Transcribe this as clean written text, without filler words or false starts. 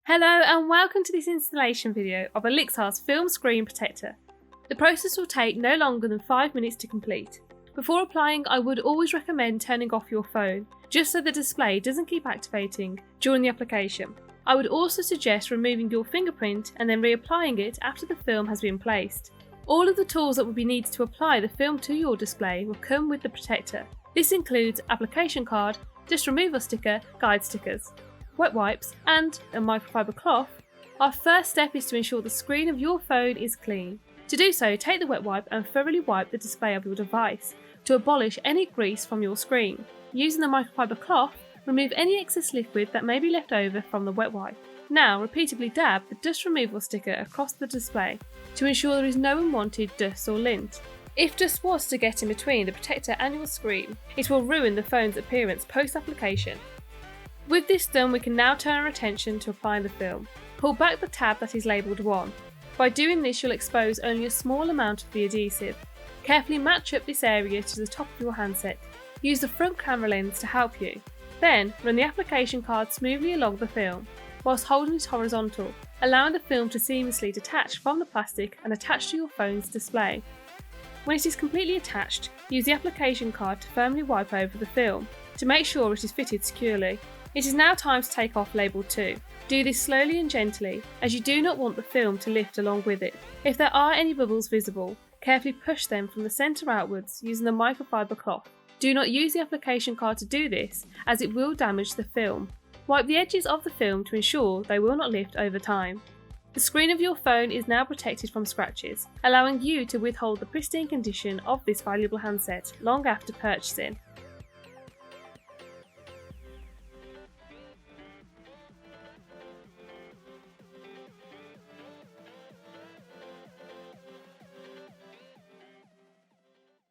Hello and welcome to this installation video of Olixar's Film Screen Protector. The process will take no longer than 5 minutes to complete. Before applying, I would always recommend turning off your phone, just so the display doesn't keep activating during the application. I would also suggest removing your fingerprint and then reapplying it after the film has been placed. All of the tools that will be needed to apply the film to your display will come with the protector. This includes application card, dust removal sticker, guide stickers, wet wipes and a microfiber cloth. Our first step is to ensure the screen of your phone is clean. To do so, take the wet wipe and thoroughly wipe the display of your device to abolish any grease from your screen. Using the microfiber cloth, remove any excess liquid that may be left over from the wet wipe. Now repeatedly dab the dust removal sticker across the display to ensure there is no unwanted dust or lint. If dust was to get in between the protector and your screen, it will ruin the phone's appearance post-application. With this done, we can now turn our attention to applying the film. Pull back the tab that is labelled 1. By doing this, you'll expose only a small amount of the adhesive. Carefully match up this area to the top of your handset. Use the front camera lens to help you. Then, run the application card smoothly along the film, whilst holding it horizontal, allowing the film to seamlessly detach from the plastic and attach to your phone's display. When it is completely attached, use the application card to firmly wipe over the film, to make sure it is fitted securely. It is now time to take off label 2. Do this slowly and gently, as you do not want the film to lift along with it. If there are any bubbles visible, carefully push them from the centre outwards using the microfiber cloth. Do not use the application card to do this, as it will damage the film. Wipe the edges of the film to ensure they will not lift over time. The screen of your phone is now protected from scratches, allowing you to withhold the pristine condition of this valuable handset long after purchasing.